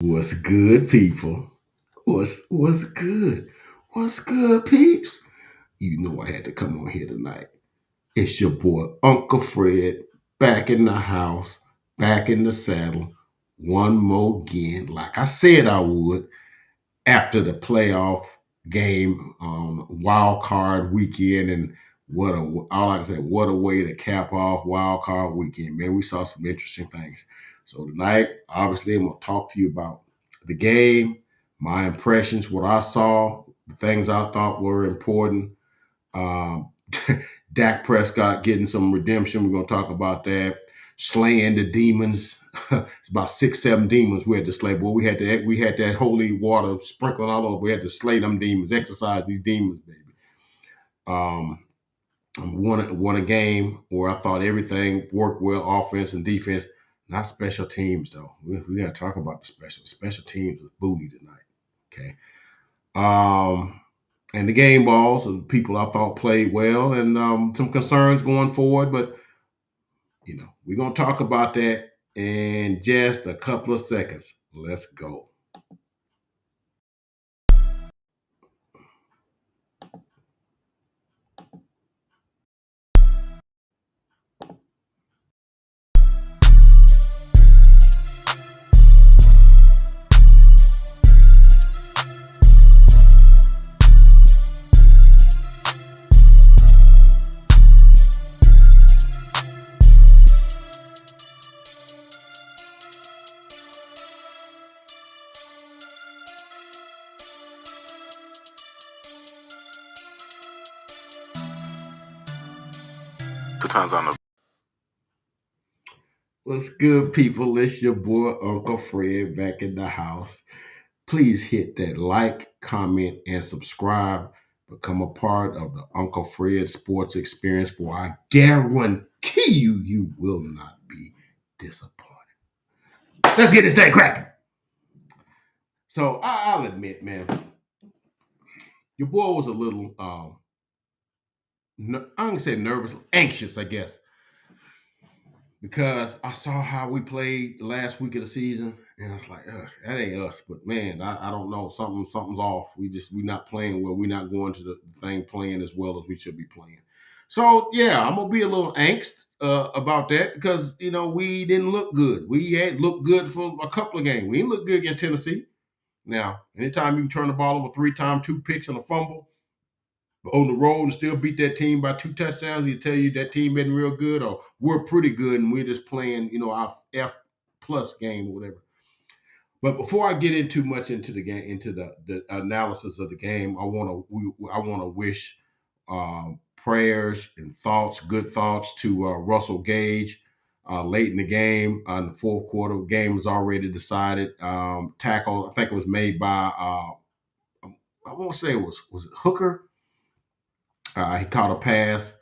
What's good, people? What's good? What's good, peeps? You know I had to come on here tonight. It's your boy Uncle Fred back in the house, back in the saddle, one more again, like I said I would after the playoff game, wild card weekend, and what a all I can say, what a way to cap off wild card weekend, man. We saw some interesting things. So tonight, obviously, I'm gonna talk to you about the game, my impressions, what I saw, the things I thought were important. Um, Dak Prescott getting some redemption. We're gonna talk about that. Slaying the demons. It's about 6, 7 demons we had to slay. Boy, we had that holy water sprinkling all over. We had to slay them demons, exercise these demons, baby. Um, won a game where I thought everything worked well, offense and defense. Not special teams though. We got to talk about the special teams with booty tonight. Okay. Um, and the game balls of people I thought played well, and some concerns going forward. But we're gonna talk about that in just a couple of seconds. Let's go. Two times on the. What's good, people? It's your boy Uncle Fred back in the house. Please hit that like, comment, and subscribe. Become a part of the Uncle Fred Sports Experience, for I guarantee you will not be disappointed. Let's get this thing cracking. So I'll admit, man, your boy was a little, I'm gonna say nervous, anxious, I guess, because I saw how we played the last week of the season, and I was like, that ain't us. But man, I don't know, something's off. We not playing well. We're not going to the thing playing as well as we should be playing. So yeah, I'm gonna be a little angst about that because we didn't look good. We had looked good for a couple of games. We didn't look good against Tennessee. Now, anytime you can turn the ball over 3 times, 2 picks and a fumble, on the road and still beat that team by 2 touchdowns, he tell you that team isn't real good or we're pretty good and we're just playing, our F plus game or whatever. But before I get into much into the game, into the analysis of the game, I want to wish prayers and thoughts, good thoughts to Russell Gage. Late in the game, in the fourth quarter, the game was already decided. Tackle, I think it was made by I want to say it was it Hooker. He caught a pass.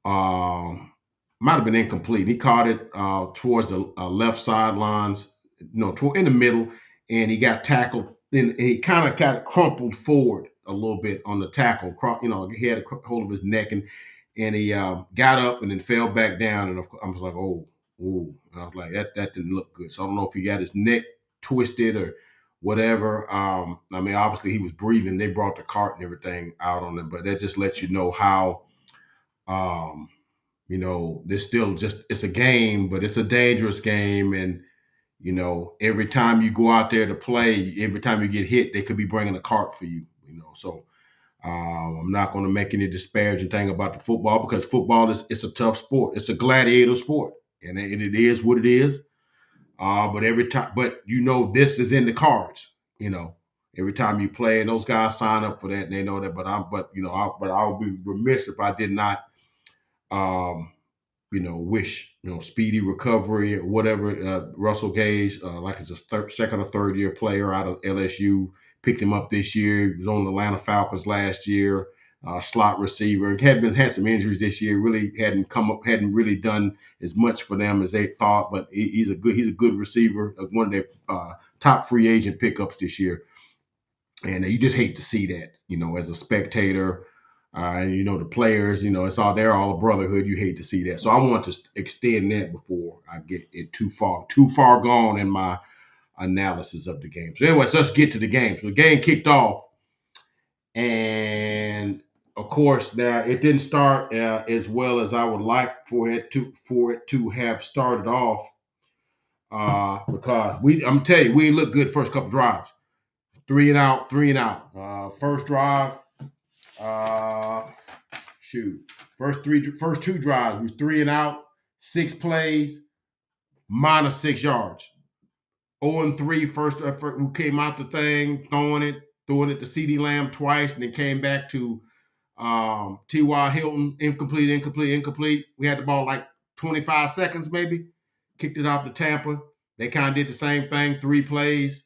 Might have been incomplete. He caught it towards the left sidelines, in the middle, and he got tackled. And he kind of got crumpled forward a little bit on the tackle. He had a hold of his neck, and he got up and then fell back down. And I was like, oh, ooh. And I was like, that didn't look good. So I don't know if he got his neck twisted or whatever. I mean, obviously he was breathing. They brought the cart and everything out on him, but that just lets you know how um, there's still just it's a game, but it's a dangerous game, and every time you go out there to play, every time you get hit, they could be bringing a cart for you. So I'm not going to make any disparaging thing about the football because football is it's a tough sport. It's a gladiator sport, and it is what it is. But every time, but this is in the cards. Every time you play, and those guys sign up for that, and they know that. But I would be remiss if I did not um, wish speedy recovery or whatever. Russell Gage, like it's a second or third year player out of LSU, picked him up this year. He was on the Atlanta Falcons last year, slot receiver. Had some injuries this year. Really hadn't come up, hadn't really done as much for them as they thought. But he's a good receiver, one of their top free agent pickups this year. And you just hate to see that, as a spectator. And the players, they're all a brotherhood. You hate to see that. So I want to extend that before I get it too far gone in my analysis of the game. So, anyways, let's get to the game. So the game kicked off, and of course, now it didn't start as well as I would like for it to have started off. Because I'm telling you, we didn't look good first couple drives. 3 and out, 3 and out. First drive, uh, shoot, first two drives was 3 and out, 6 plays, -6 yards. 0-3 first effort, who came out the thing, throwing it to CD Lamb twice, and then came back to T.Y. Hilton, incomplete. We had the ball like 25 seconds, maybe. Kicked it off to Tampa. They kind of did the same thing, 3 plays.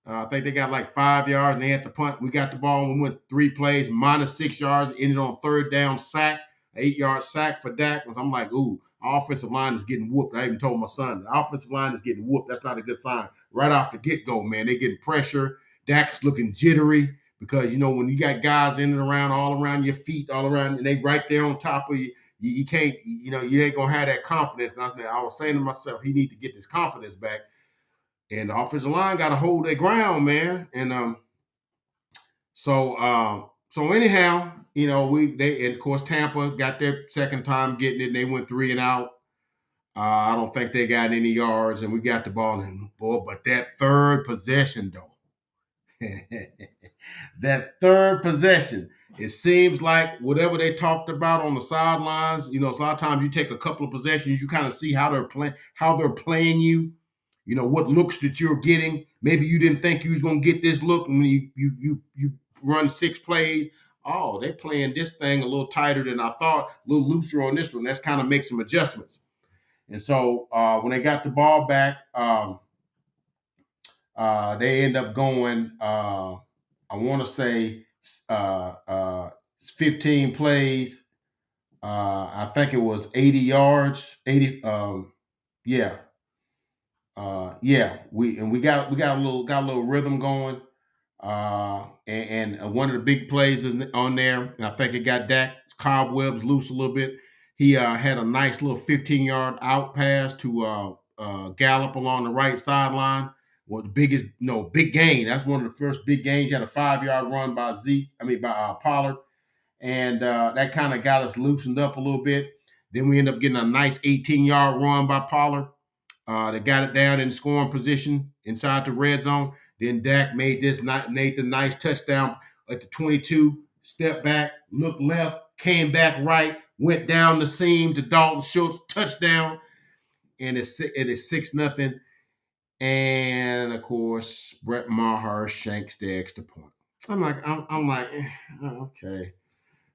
I think they got like 5 yards, and they had to punt. We got the ball, and we went 3 plays, -6 yards, ended on third down sack, 8-yard sack for Dak. I'm like, ooh, our offensive line is getting whooped. I even told my son, the offensive line is getting whooped. That's not a good sign. Right off the get-go, man, they getting pressure. Dak's looking jittery because, when you got guys in and around, all around your feet, all around, and they right there on top of you, you can't, you ain't going to have that confidence. And I was saying to myself, he need to get this confidence back. And the offensive line got to hold their ground, man. And so anyhow, and of course Tampa got their second time getting it. And they went 3 and out. I don't think they got any yards, and we got the ball. And boy, but that third possession though, that third possession, it seems like whatever they talked about on the sidelines. A lot of times you take a couple of possessions, you kind of see how they're playing you. What looks that you're getting. Maybe you didn't think you was gonna get this look when you run 6 plays. Oh, they're playing this thing a little tighter than I thought, a little looser on this one. That's kind of make some adjustments. And so when they got the ball back, they end up going. I want to say 15 plays. I think it was 80 yards. 80. Yeah. We got a little rhythm going, and one of the big plays is on there, and I think it got Dak cobwebs loose a little bit. He had a nice little 15-yard out pass to Gallup along the right sideline. Well, the biggest, big gain. That's one of the first big gains. He had a 5-yard run by Pollard, and that kind of got us loosened up a little bit. Then we end up getting a nice 18-yard run by Pollard. They got it down in scoring position inside the red zone. Then Dak made the nice touchdown at the 22. Step back, look left, came back right, went down the seam to Dalton Schultz, touchdown, and it is 6-0. And of course, Brett Maher shanks the extra point. I'm like, okay,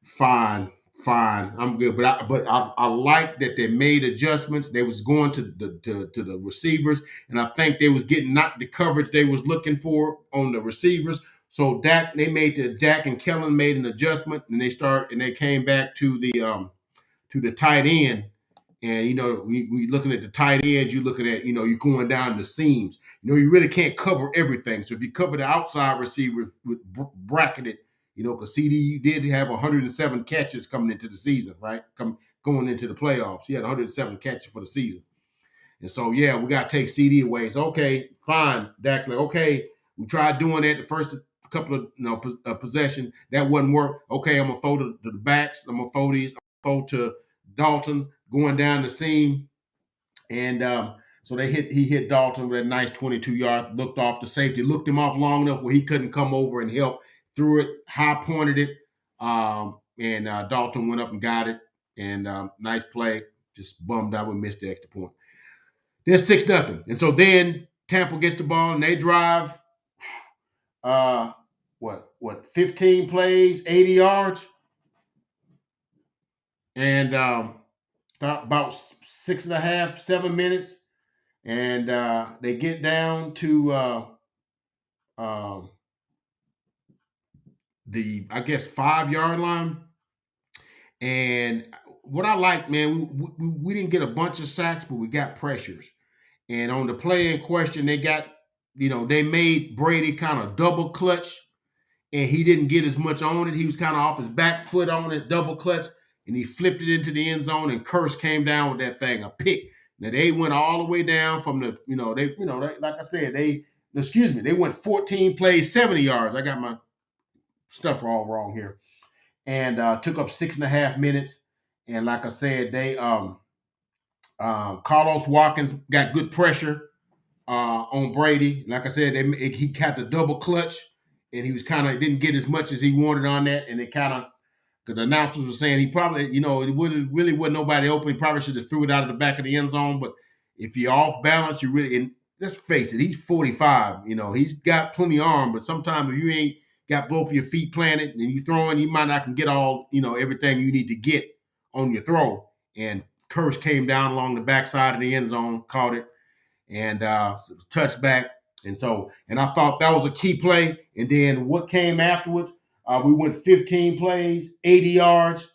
fine. I'm good, but I like that they made adjustments. They was going to the receivers, and I think they was getting not the coverage they was looking for on the receivers. So Dak and Kellen made an adjustment, and they came back to the tight end. And we looking at the tight ends, you're looking at you're going down the seams. You really can't cover everything. So if you cover the outside receivers with bracketed. Because CD did have 107 catches coming into the season, right? Going into the playoffs. He had 107 catches for the season. And so, we got to take CD away. So, okay, fine. Dak's like, okay, we tried doing that the first couple of possession. That wouldn't work. Okay, I'm going to throw to the backs. I'm going to throw to Dalton going down the seam. And so he hit Dalton with a nice 22-yard, looked off the safety, looked him off long enough where he couldn't come over and help. Threw it, high pointed it, and Dalton went up and got it. And nice play. Just bummed out we missed the extra point. Then 6-0. And so then Tampa gets the ball and they drive. 15 plays, 80 yards, and about 6.5, 7 minutes, and they get down to the 5-yard line. And what I like, man, we didn't get a bunch of sacks, but we got pressures. And on the play in question, they made Brady kind of double clutch, and he didn't get as much on it. He was kind of off his back foot on it, double clutch, and he flipped it into the end zone, and Curse came down with that thing, a pick. Now they went all the way down from the, like I said, excuse me, they went 14 plays, 70 yards. I got my stuff all wrong here. And took up 6.5 minutes. And like I said, they Carlos Watkins got good pressure on Brady. Like I said, he had the double clutch, and he was kind of didn't get as much as he wanted on that, and it kind of because the announcers were saying he probably, it wouldn't really wasn't nobody open. He probably should have threw it out of the back of the end zone. But if you're off balance, you really and let's face it, he's 45. He's got plenty of arm, but sometimes if you ain't got both of your feet planted and you throwing, you might not can get all everything you need to get on your throw. And Curse came down along the backside of the end zone, caught it, and touchback. And I thought that was a key play. And then what came afterwards? We went 15 plays, 80 yards.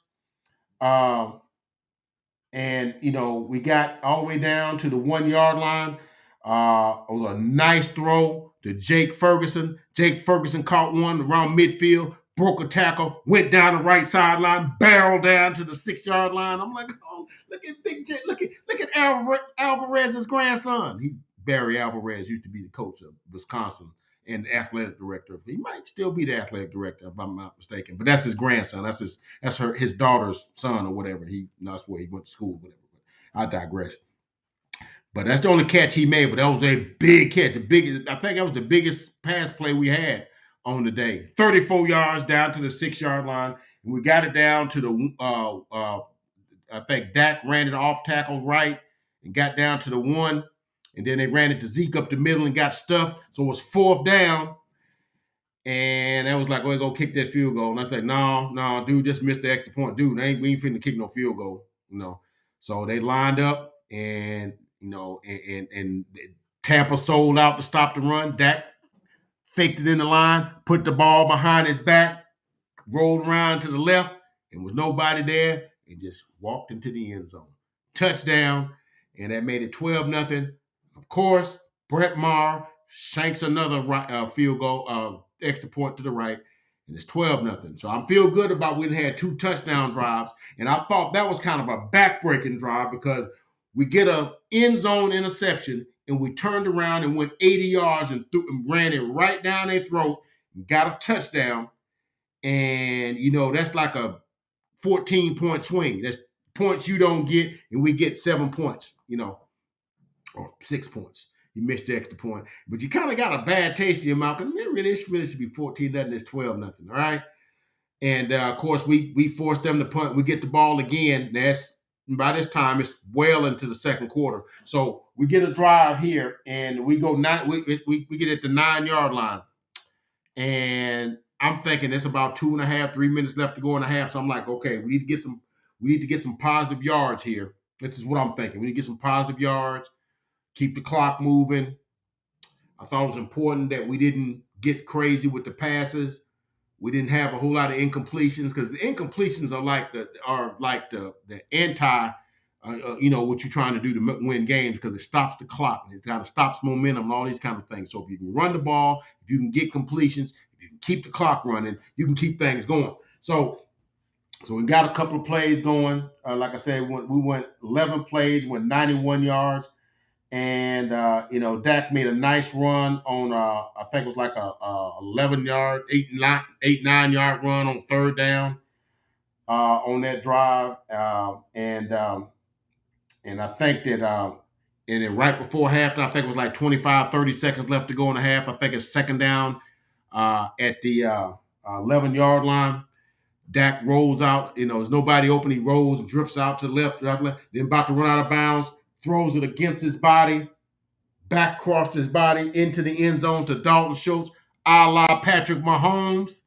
And we got all the way down to the 1 yard line. It was a nice throw to Jake Ferguson. Jake Ferguson caught one around midfield, broke a tackle, went down the right sideline, barreled down to the 6 yard line. I'm like, oh, look at Big J, look at Alvarez's grandson. Barry Alvarez used to be the coach of Wisconsin and the athletic director. He might still be the athletic director if I'm not mistaken, but that's his grandson. That's his daughter's son or whatever. That's where he went to school, whatever. But I digress. But that's the only catch he made. But that was a big catch. I think that was the biggest pass play we had on the day. 34 yards down to the 6 yard line, and we got it down to the. I think Dak ran it off tackle right and got down to the 1. And then they ran it to Zeke up the middle and got stuffed. So it was 4th down. And I was like, we're going to kick that field goal. And I said, no, dude, just missed the extra point. Dude, we ain't finna kick no field goal. So they lined up and, and Tampa sold out to stop the run. Dak faked it in the line, put the ball behind his back, rolled around to the left, and with nobody there, and just walked into the end zone. Touchdown. And that made it 12-0. Of course, Brett Maher shanks another field goal, extra point to the right, and it's 12-0. So I feel good about we had 2 touchdown drives, and I thought that was kind of a back-breaking drive because we get a end zone interception, and we turned around and went 80 yards and ran it right down their throat and got a touchdown. And, that's like a 14-point swing. That's points you don't get, and we get 7 points, or 6 points. You missed the extra point. But you kind of got a bad taste in your mouth because it really should be 14-0. It's 12-0, all right? And, of course, we forced them to punt. We get the ball again. By this time, it's well into the second quarter. So we get a drive here, and we go we get at the 9 yard line. And I'm thinking it's about 2.5, 3 minutes left to go in the half. So I'm like, okay, we need to get some positive yards here. This is what I'm thinking. We need to get some positive yards. Keep the clock moving. I thought it was important that we didn't get crazy with the passes. We didn't have a whole lot of incompletions because the incompletions are like the anti, what you're trying to do to win games because it stops the clock. It kind of stops momentum and all these kind of things. So if you can run the ball, if you can get completions, if you can keep the clock running, you can keep things going. So we got a couple of plays going. Like I said, we went 11 plays, went 91 yards. And, Dak made a nice run on, I think it was like a 11-yard, 9 yard run on 3rd down on that drive. And I think that, and then right before halftime, I think it was like 25, 30 seconds left to go in the half. I think it's 2nd down at the 11 yard line. Dak rolls out, there's nobody open. He rolls and drifts out to the left, then about to run out of bounds. Throws it against his body, back crossed his body into the end zone to Dalton Schultz, a la Patrick Mahomes.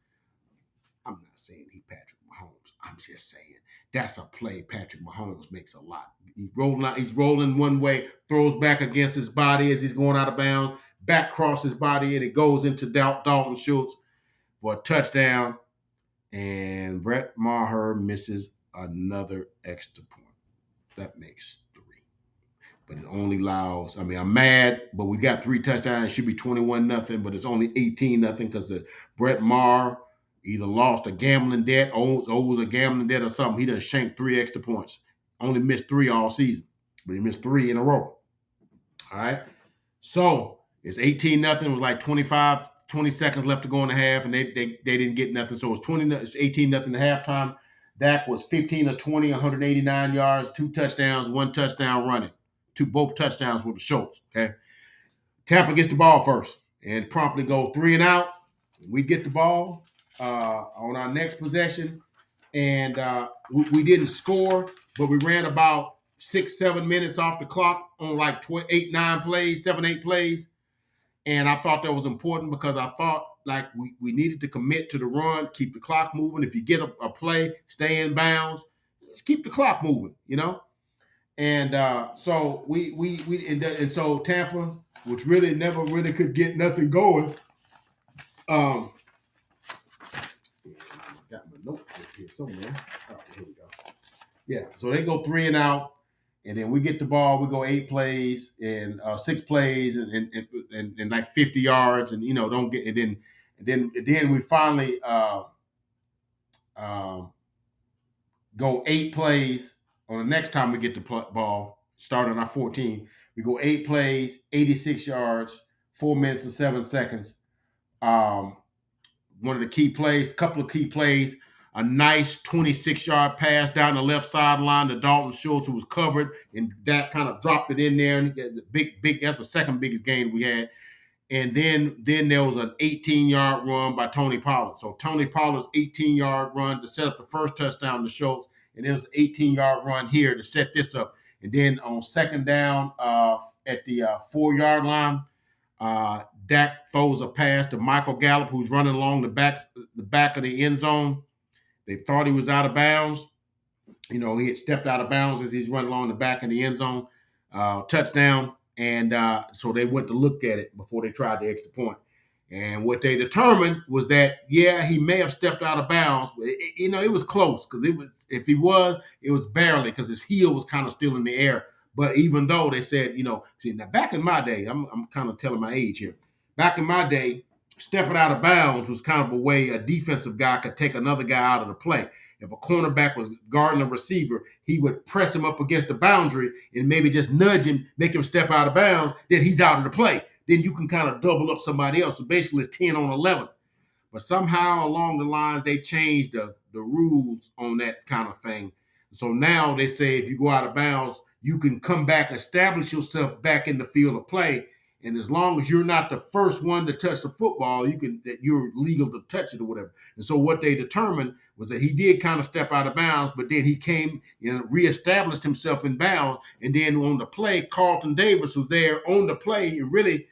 I'm not saying he Patrick Mahomes. I'm just saying that's a play Patrick Mahomes makes a lot. He's rolling one way, throws back against his body as he's going out of bounds, back cross his body, and it goes into Dalton Schultz for a touchdown. And Brett Maher misses another extra point. That makes 3. But it only allows, I'm mad, but we got 3 touchdowns. It should be 21-0, but it's only 18-0 because Brett Maher either lost a gambling debt, owes a gambling debt or something. He done shanked 3 extra points. Only missed 3 all season, but he missed 3 in a row. All right. So, It's 18-0. It was like 20 seconds left to go in the half, and they didn't get nothing. So it's 18-0 at halftime. Dak was 15 of 20, 189 yards, 2 touchdowns, 1 touchdown running. Both touchdowns with the Schultz. Okay. Tampa gets the ball first and promptly go 3 and out. We get the ball on our next possession, and we didn't score, but we ran about 6-7 minutes off the clock on like 8 plays, 7-8 plays. And I thought that was important because I thought like we needed to commit to the run, keep the clock moving. If you get a play, stay in bounds, just keep the clock moving, you know. And so and so Tampa, which really never really could get nothing going. Got my notebook here somewhere. Oh, here we go. Yeah, so they go 3 and out. And then we get the ball. We go 8 plays and 6 plays and like 50 yards, and don't get. And then we finally go 8 plays on the next time we get the ball. Start on our 14. We go 8 plays, 86 yards, 4 minutes and 7 seconds. One of the key plays, a couple of key plays. A nice 26-yard pass down the left sideline to Dalton Schultz, who was covered, and that kind of dropped it in there. And big. That's the second biggest gain we had. And then there was an 18-yard run by Tony Pollard. So Tony Pollard's 18-yard run to set up the first touchdown to Schultz, and there was an 18-yard run here to set this up. And then on second down at the 4-yard line, Dak throws a pass to Michael Gallup, who's running along the back of the end zone. They thought he was out of bounds. He had stepped out of bounds as he's running along the back of the end zone. Touchdown. And so they went to look at it before they tried the extra point. And what they determined was that, yeah, he may have stepped out of bounds. But it was close because if he was, it was barely because his heel was kind of still in the air. But even though they said, see, now back in my day, I'm kind of telling my age here. Back in my day, stepping out of bounds was kind of a way a defensive guy could take another guy out of the play. If a cornerback was guarding a receiver, he would press him up against the boundary and maybe just nudge him, make him step out of bounds, then he's out of the play. Then you can kind of double up somebody else. So basically it's 10 on 11. But somehow along the lines, they changed the rules on that kind of thing. So now they say if you go out of bounds, you can come back, establish yourself back in the field of play. And as long as you're not the first one to touch the football, you're legal to touch it or whatever. And so what they determined was that he did kind of step out of bounds, but then he came and reestablished himself in bounds. And then on the play, Carlton Davis was there on the play. And really,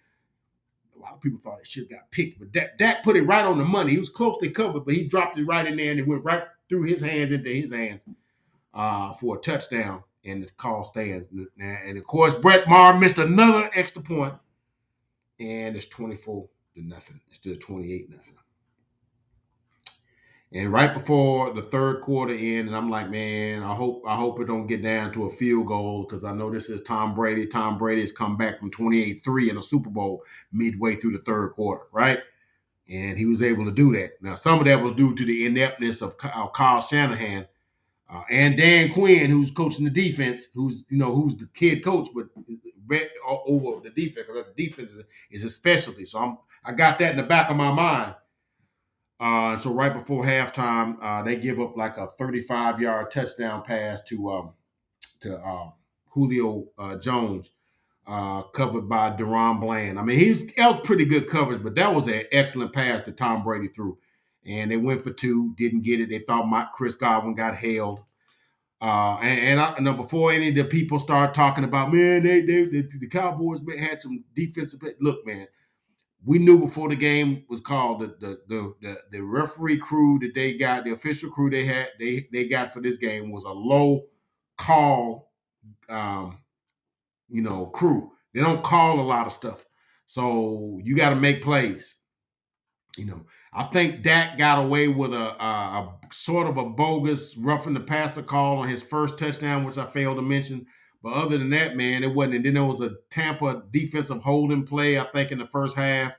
a lot of people thought it should have got picked, but Dak put it right on the money. He was closely covered, but he dropped it right in there, and it went right through his hands into his hands for a touchdown. And the call stands. And of course, Brett Maher missed another extra point. And it's 24-0. It's still 28-0. And right before the third quarter end, and I'm like, man, I hope it don't get down to a field goal because I know this is Tom Brady. Tom Brady has come back from 28-3 in a Super Bowl midway through the third quarter, right? And he was able to do that. Now, some of that was due to the ineptness of Kyle Shanahan and Dan Quinn, who's coaching the defense, who's the kid coach, but over the defense because the defense is his specialty. So I got that in the back of my mind. So right before halftime, they give up like a 35-yard touchdown pass to Julio Jones, covered by Deron Bland. I mean, that was pretty good coverage, but that was an excellent pass that Tom Brady threw. And they went for 2, didn't get it. They thought Chris Godwin got held. And before any of the people start talking about, man, the Cowboys had some defensive. Look, man, we knew before the game was called the referee crew that they got, the official crew they got for this game was a low call, crew. They don't call a lot of stuff, so you got to make plays. I think Dak got away with a sort of a bogus roughing the passer call on his first touchdown, which I failed to mention. But other than that, man, it wasn't. And then there was a Tampa defensive holding play, I think, in the first half,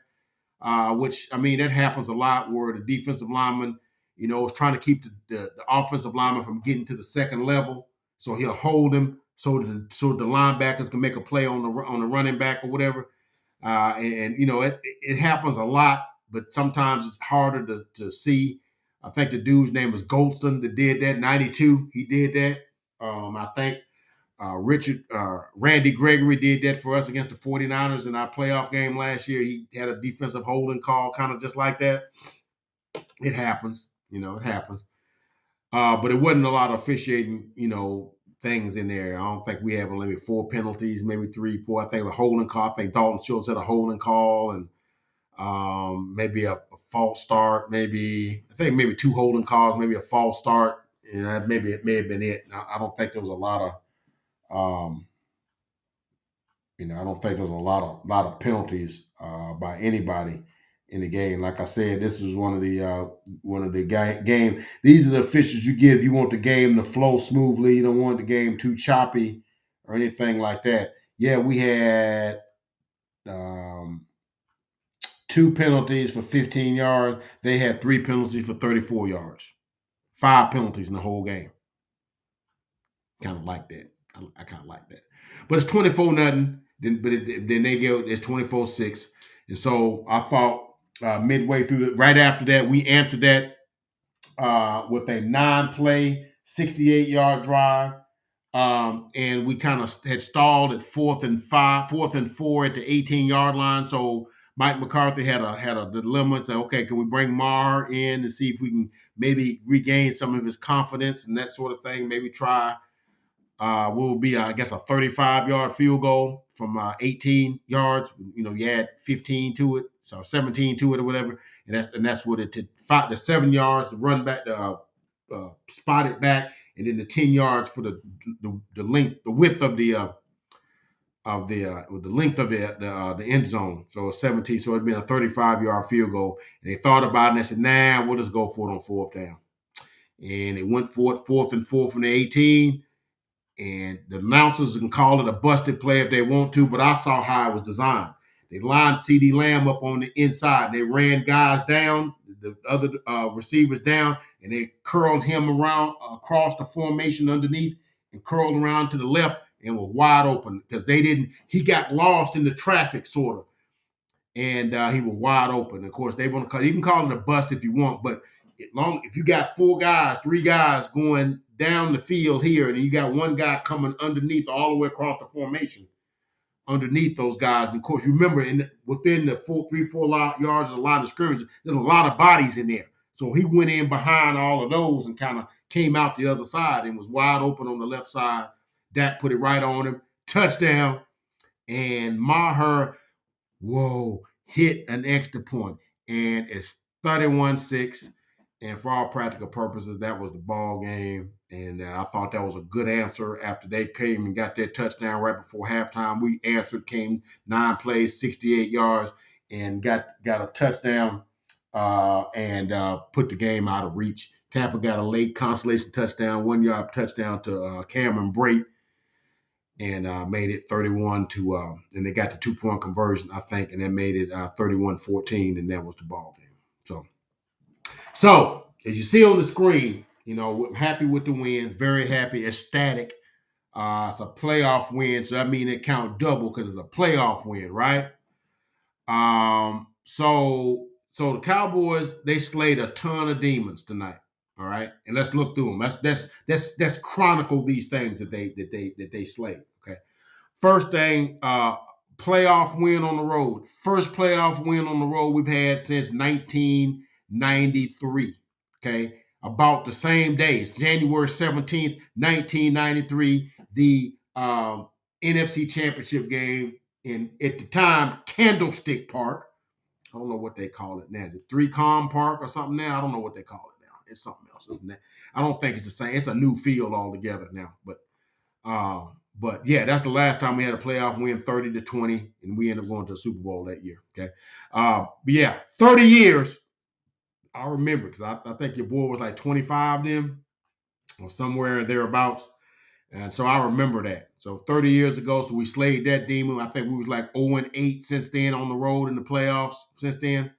which, I mean, that happens a lot where the defensive lineman, is trying to keep the offensive lineman from getting to the second level. So he'll hold him so the linebackers can make a play on the running back or whatever. And you know, it happens a lot, but sometimes it's harder to see. I think the dude's name was Goldston that did that, 92. He did that. I think Randy Gregory did that for us against the 49ers in our playoff game last year. He had a defensive holding call, kind of just like that. It happens, you know, it happens. But it wasn't a lot of officiating, you know, things in there. I don't think we have maybe 4 penalties, maybe 3, 4. I think the holding call. I think Dalton Schultz had a holding call, and maybe a false start. Maybe I think maybe 2 holding calls, maybe a false start, and maybe it may have been it. I don't think there was a lot of, you know, I don't think there was a lot of penalties by anybody in the game. Like I said, this is one of the game. These are the officials you give. You want the game to flow smoothly. You don't want the game too choppy or anything like that. Yeah, we had um, 2 penalties for 15 yards. They had 3 penalties for 34 yards. 5 penalties in the whole game. Kind of like that. I kind of like that. But it's 24-0. Then they go, it's 24-6. And so I thought midway through, right after that, we answered that with a 9-play, 68-yard drive. And we kind of had stalled at 4th and 4 at the 18-yard line. So Mike McCarthy had a dilemma. Say, okay, can we bring Maher in and see if we can maybe regain some of his confidence and that sort of thing? Maybe try what will be, I guess, a 35-yard field goal from 18 yards. You know, you add 15 to it, so 17 to it or whatever, and that's what it took. The 7 yards to run back, spot it back, and then the 10 yards for the length, the width of the length of the end zone. So it's 17. So it'd been a 35-yard field goal, and they thought about it and they said, "Nah, we'll just go for it on 4th down." And it went for it 4th and 4 from the 18. And the announcers can call it a busted play if they want to, but I saw how it was designed. They lined CD Lamb up on the inside. They ran guys down, the other receivers down, and they curled him around across the formation underneath and curled around to the left and were wide open because he got lost in the traffic sort of. And he was wide open. Of course, they want to call. You can call it a bust if you want, but if you got 4 guys, 3 guys going down the field here, and you got 1 guy coming underneath all the way across the formation, underneath those guys. And of course, you remember within the 4 yards of the line of scrimmage, there's a lot of bodies in there. So he went in behind all of those and kind of came out the other side and was wide open on the left side. Dak put it right on him. Touchdown. And Maher, hit an extra point. And it's 31-6. And for all practical purposes, that was the ball game. And I thought that was a good answer. After they came and got that touchdown right before halftime, we answered, came 9 plays, 68 yards, and got a touchdown and put the game out of reach. Tampa got a late consolation touchdown, 1-yard touchdown to Cameron Brate, and made it 31 to, and they got the 2-point conversion, I think, and that made it 31-14, and that was the ball game. So as you see on the screen, you know, I'm happy with the win, very happy, ecstatic. It's a playoff win, so that means it count double because it's a playoff win, right? So the Cowboys, they slayed a ton of demons tonight. All right, and let's look through them. Let's chronicle these things that they slayed. Okay, first thing, playoff win on the road. First playoff win on the road we've had since 1993. Okay, about the same day. It's January 17th, 1993. The NFC Championship game at the time, Candlestick Park. I don't know what they call it now. Is it 3Com Park or something now? I don't know what they call it now. It's something else, isn't it? I don't think it's the same. It's a new field altogether now. But yeah, that's the last time we had a playoff win, 30-20, and we ended up going to the Super Bowl that year. Okay. But yeah, 30 years. I remember because I think your boy was like 25 then or somewhere thereabouts. And so I remember that. So 30 years ago, so we slayed that demon. I think we was like 0-8 since then on the road in the playoffs since then.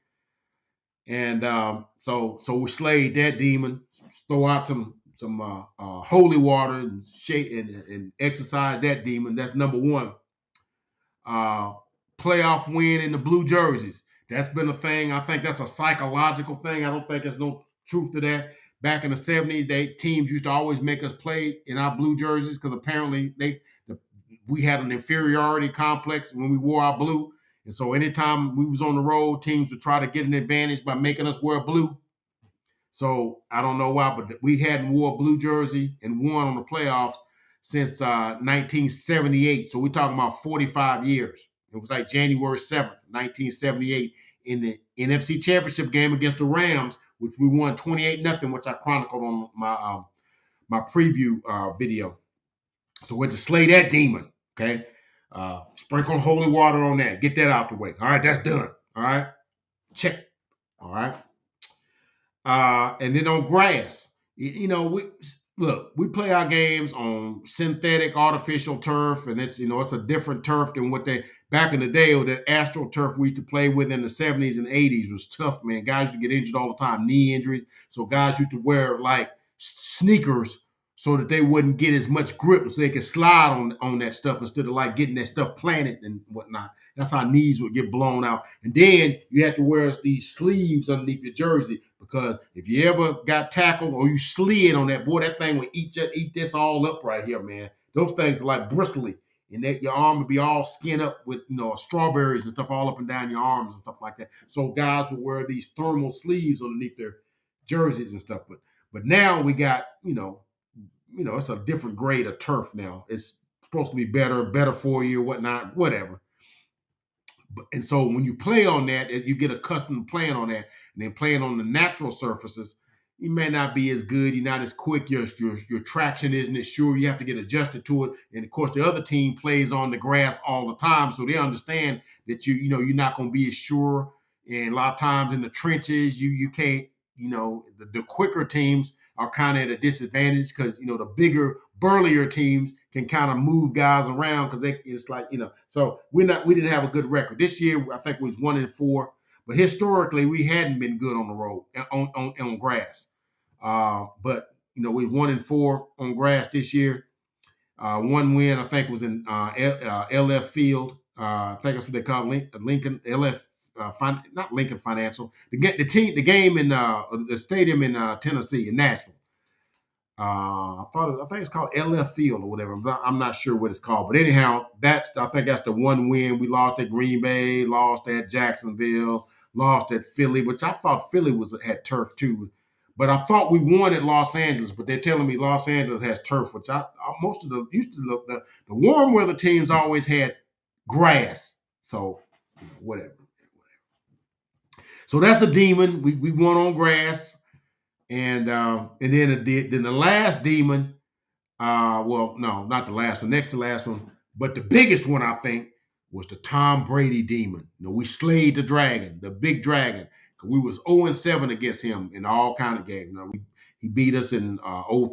And so we slayed that demon. Throw out some holy water and shake and exercise that demon. That's number one. playoff win in the blue jerseys. That's been a thing. I think that's a psychological thing. I don't think there's no truth to that. Back in the 70s, teams used to always make us play in our blue jerseys because apparently we had an inferiority complex when we wore our blue. And so anytime we was on the road, teams would try to get an advantage by making us wear blue. So I don't know why, but we hadn't wore a blue jersey and won on the playoffs since 1978. So we're talking about 45 years. It was like January 7th, 1978, in the NFC Championship game against the Rams, which we won 28-0, which I chronicled on my preview video. So we had to slay that demon, okay? Sprinkle holy water on that. Get that out the way. All right, that's done. All right, check. All right. And then on grass, we play our games on synthetic artificial turf, and it's a different turf than what they back in the day, or that AstroTurf we used to play with in the 70s and 80s was tough, man. Guys used to get injured all the time, knee injuries. So guys used to wear like sneakers so that they wouldn't get as much grip, so they could slide on that stuff instead of like getting that stuff planted and whatnot. That's how knees would get blown out. And then you have to wear these sleeves underneath your jersey, because if you ever got tackled or you slid on that, boy, that thing would eat this all up right here, man. Those things are like bristly, and that your arm would be all skinned up with strawberries and stuff all up and down your arms and stuff like that. So guys would wear these thermal sleeves underneath their jerseys and stuff. But now we got it's a different grade of turf now. It's supposed to be better for you or whatnot, whatever. And so when you play on that, you get accustomed to playing on that, and then playing on the natural surfaces, you may not be as good. You're not as quick. Your traction isn't as sure. You have to get adjusted to it. And of course, the other team plays on the grass all the time, so they understand that you're not going to be as sure. And a lot of times in the trenches, you can't. The quicker teams are kind of at a disadvantage because the bigger, burlier teams can kind of move guys around because it's like So we didn't have a good record this year. I think we was 1-4, but historically we hadn't been good on the road on grass. But we 1-4 on grass this year. One win I think was in LF Field. I think that's what they call Lincoln LF. Not Lincoln Financial. The game in the stadium in Tennessee, in Nashville. I think it's called LF Field or whatever. I'm not sure what it's called, but anyhow, I think that's the one win. We lost at Green Bay, lost at Jacksonville, lost at Philly, which I thought Philly had turf too. But I thought we won at Los Angeles, but they're telling me Los Angeles has turf, which most of the warm weather teams always had grass. So whatever. So that's a demon. We won on grass, and then the last demon. Well, no, not the last one. Next to the last one, but the biggest one I think was the Tom Brady demon. We slayed the dragon, the big dragon. We was 0-7 against him in all kind of games. He beat us in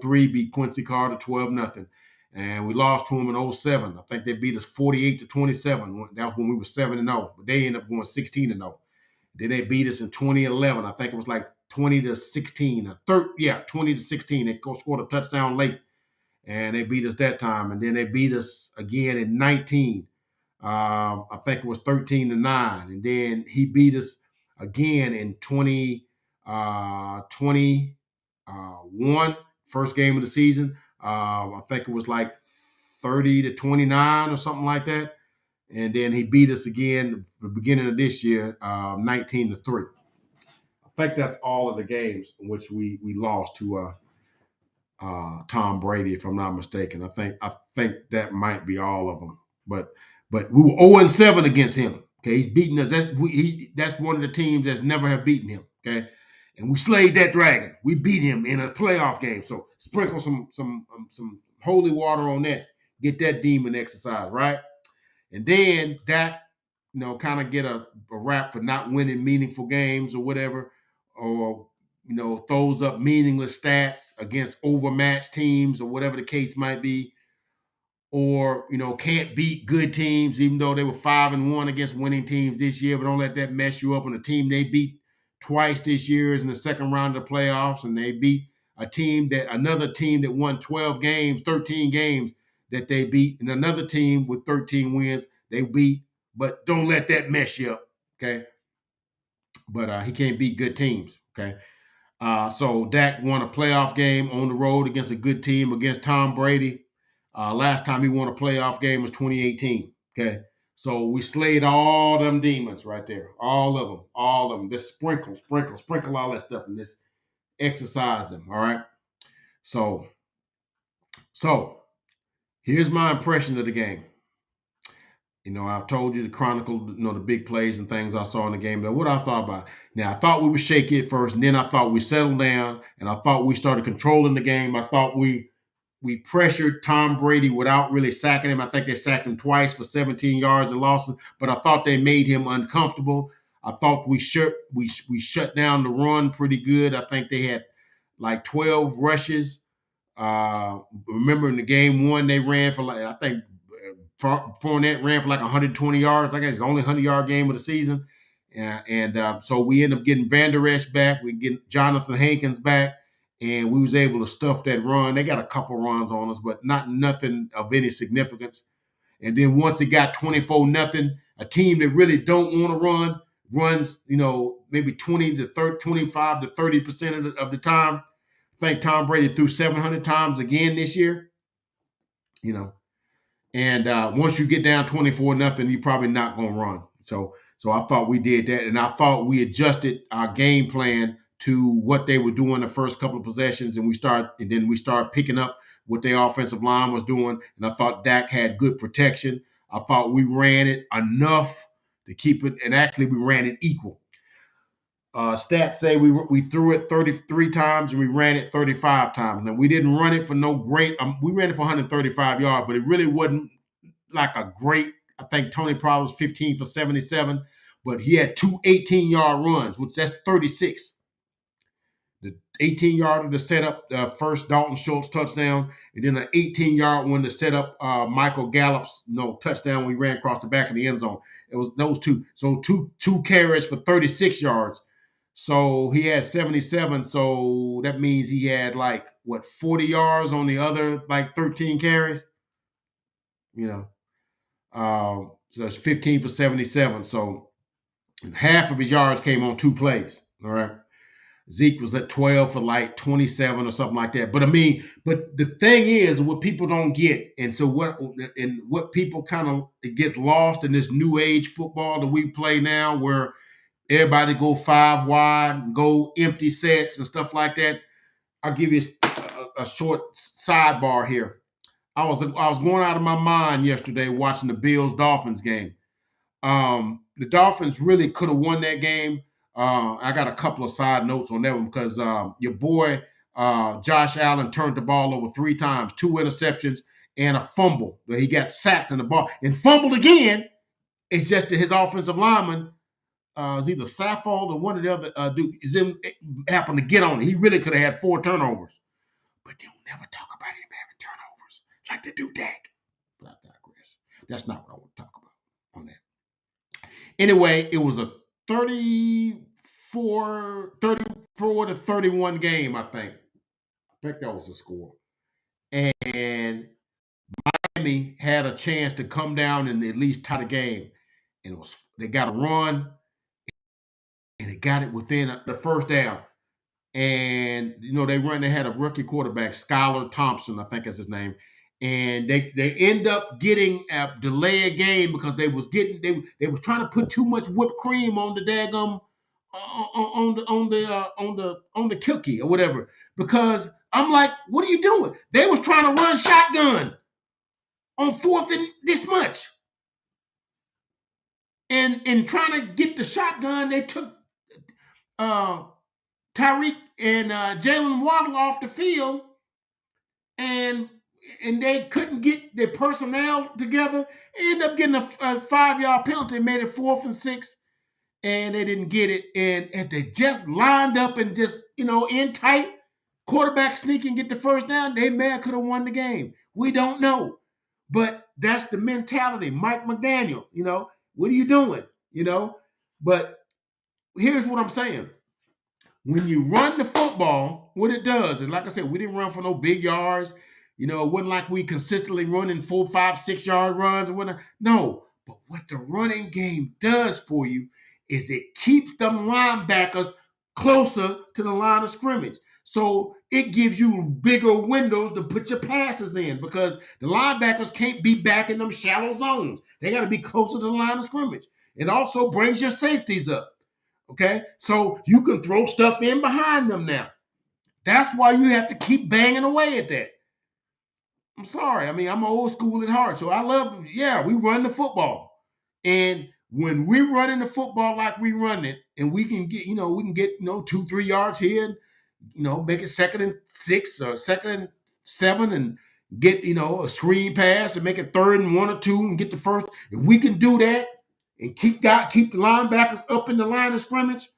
03, beat Quincy Carter 12-0. And we lost to him in 07. I think they beat us 48-27. That was when we were 7-0. But they ended up going 16-0. Then they beat us in 2011. I think it was like 20-16. 20-16. They scored a touchdown late, and they beat us that time. And then they beat us again in 19. I think it was 13-9. And then he beat us again in 2021, first game of the season. I think it was like 30-29 or something like that. And then he beat us again the beginning of this year, 19-3. I think that's all of the games in which we lost to Tom Brady, if I'm not mistaken. I think that might be all of them. But we were 0-7 against him. Okay, he's beating us. That's one of the teams that's never have beaten him. Okay, and we slayed that dragon. We beat him in a playoff game. So sprinkle some holy water on that. Get that demon exercise, right? And then that, kind of get a rap for not winning meaningful games or whatever, or, throws up meaningless stats against overmatched teams or whatever the case might be, or, can't beat good teams, even though they were 5-1 against winning teams this year, but don't let that mess you up on a team they beat twice this year is in the second round of the playoffs, and they beat another team that won 13 games that they beat, and another team with 13 wins they beat but don't let that mess you up. Okay, but he can't beat good teams. Okay. So Dak won a playoff game on the road against a good team against Tom Brady. Last time he won a playoff game was 2018. Okay. So we slayed all them demons right there. All of them. All of them. Just sprinkle all that stuff and just exercise them. All right. So, so here's my impression of the game. I've told you the chronicle, the big plays and things I saw in the game. But what I thought about now, I thought we were shaky at first, and then I thought we settled down, and I thought we started controlling the game. I thought we pressured Tom Brady without really sacking him. I think they sacked him twice for 17 yards and losses, but I thought they made him uncomfortable. I thought we shut down the run pretty good. I think they had like 12 rushes. Remember in the game one, they ran for I think Fournette ran for like 120 yards. I guess it's the only 100-yard game of the season. And so we end up getting Van Der Esch back. We get Jonathan Hankins back, and we was able to stuff that run. They got a couple runs on us, but nothing of any significance. And then once it got 24-0, a team that really don't want to runs, maybe 20 to 30, 25 to 30% of the time. I think Tom Brady threw 700 times again this year. And once you get down 24-0, you're probably not going to run. So I thought we did that, and I thought we adjusted our game plan to what they were doing the first couple of possessions, and then we started picking up what their offensive line was doing, and I thought Dak had good protection. I thought we ran it enough to keep it, and actually we ran it equal. Stats say we threw it 33 times and we ran it 35 times. Now, we didn't run it for no great we ran it for 135 yards, but it really wasn't like a great. I think Tony Pollard was 15 for 77, but he had two 18-yard runs, which that's 36. The 18-yarder to set up the first Dalton Schultz touchdown, and then an 18-yard one to set up Michael Gallup's touchdown. We ran across the back of the end zone. It was those two. So two carries for 36 yards. So he had 77. So that means he had 40 yards on the other 13 carries. So it's 15 for 77. So half of his yards came on two plays. All right. Zeke was at 12 for 27 or something like that. But the thing is, what people don't get, and what people kind of get lost in this new age football that we play now, where everybody go five wide, go empty sets and stuff like that. I'll give you a short sidebar here. I was going out of my mind yesterday watching the Bills-Dolphins game. The Dolphins really could have won that game. I got a couple of side notes on that one because your boy Josh Allen turned the ball over 3 times, 2 interceptions, and a fumble. He got sacked in the ball and fumbled again. It's just that his offensive lineman, it's either Saffold or one of the other dude, happened to get on it. He really could have had 4 turnovers. But they'll never talk about him having turnovers like they do Dak. But I digress. That's not what I want to talk about on that. Anyway, it was a 34 to 31 game, I think. I think that was the score. And Miami had a chance to come down and at least tie the game. And they got a run, and they got it within the first down. And they had a rookie quarterback, Skylar Thompson, I think is his name. And they end up getting a delay a game because they was trying to put too much whipped cream on the daggum on the cookie or whatever. Because I'm like, what are you doing? They was trying to run shotgun on 4th and this much. And trying to get the shotgun, they took Tyreek and Jalen Waddle off the field, and they couldn't get their personnel together. Ended up getting a 5-yard penalty, made it 4th and 6, and they didn't get it. And if they just lined up and just in tight, quarterback sneak and get the first down, they may have could have won the game. We don't know, but that's the mentality. Mike McDaniel, what are you doing? But here's what I'm saying. When you run the football, what it does, and like I said, we didn't run for no big yards. It wasn't like we consistently running 4, 5, 6 yard runs or whatnot. No, But what the running game does for you is it keeps them linebackers closer to the line of scrimmage. So it gives you bigger windows to put your passes in because the linebackers can't be back in them shallow zones. They got to be closer to the line of scrimmage. It also brings your safeties up. Okay, so you can throw stuff in behind them now. That's why you have to keep banging away at that. I'm sorry. I mean, I'm old school at heart, so I love. Yeah, we run the football, and when we running the football like we run it, and we can get, we can get, 2-3 yards here, make it 2nd and 6 or 2nd and 7, and get, a screen pass and make it 3rd and 1 or 2 and get the first. If we can do that and keep the linebackers up in the line of scrimmage,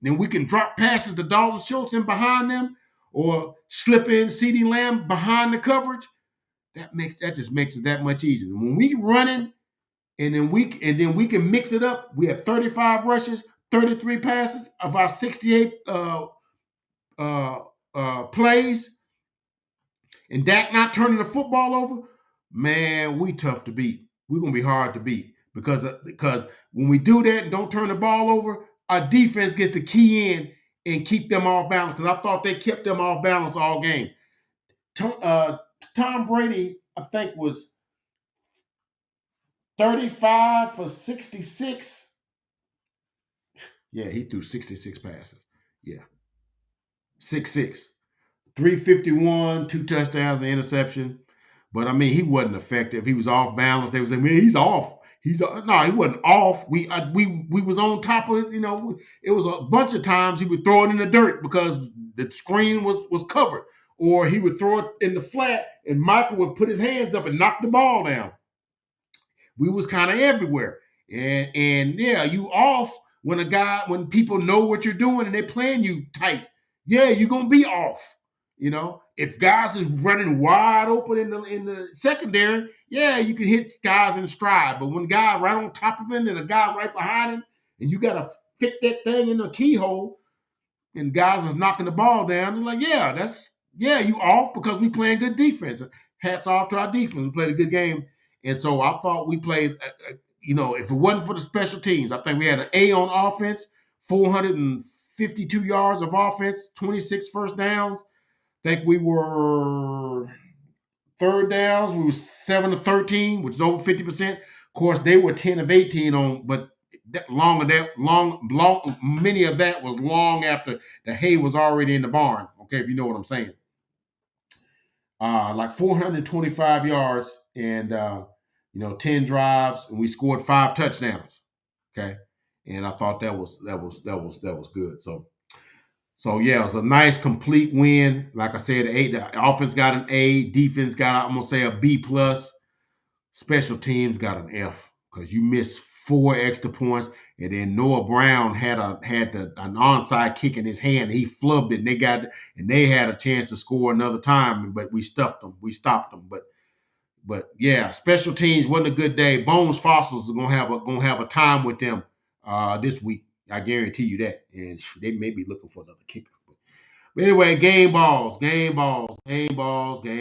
then we can drop passes to Dalton Schultz in behind them, or slip in CeeDee Lamb behind the coverage. That just makes it that much easier. When we running, and then we can mix it up. We have 35 rushes, 33 passes of our 68 plays, and Dak not turning the football over. Man, we tough to beat. We're gonna be hard to beat because when we do that and don't turn the ball over, our defense gets to key in and keep them off balance. Because I thought they kept them off balance all game. Tom Brady, I think, was 35 for 66. Yeah, he threw 66 passes. Yeah. 6'6". 351, 2 touchdowns, an interception. But I mean, he wasn't effective. He was off balance. They were saying, man, he's off. No, he wasn't off. We was on top of it. It was a bunch of times he would throw it in the dirt because the screen was covered, or he would throw it in the flat, and Michael would put his hands up and knock the ball down. We was kind of everywhere, and yeah, you off when people know what you're doing and they're playing you tight. Yeah, you're gonna be off. If guys is running wide open in the secondary, yeah, you can hit guys in stride. But when a guy right on top of him and a guy right behind him, and you gotta fit that thing in the keyhole, and guys is knocking the ball down, it's like, you off because we playing good defense. Hats off to our defense. We played a good game, and so I thought we played. If it wasn't for the special teams, I think we had an A on offense, 452 yards of offense, 26 first downs. I think we were third downs. We were 7 of 13, which is over 50%. Of course, they were 10 of 18 on, but many of that was long after the hay was already in the barn. Okay, if you know what I'm saying. Like 425 yards and 10 drives, and we scored 5 touchdowns. Okay, and I thought that was good. So yeah, it was a nice complete win. Like I said, the offense got an A, defense got, I'm gonna say, a B plus. Special teams got an F because you missed 4 extra points, and then Noah Brown had an onside kick in his hand. He flubbed it, and they had a chance to score another time, but we stuffed them. We stopped them. But yeah, special teams wasn't a good day. Bones Fossils is gonna have a time with them this week. I guarantee you that, and they may be looking for another kicker. But anyway, game balls, man. I'm gonna give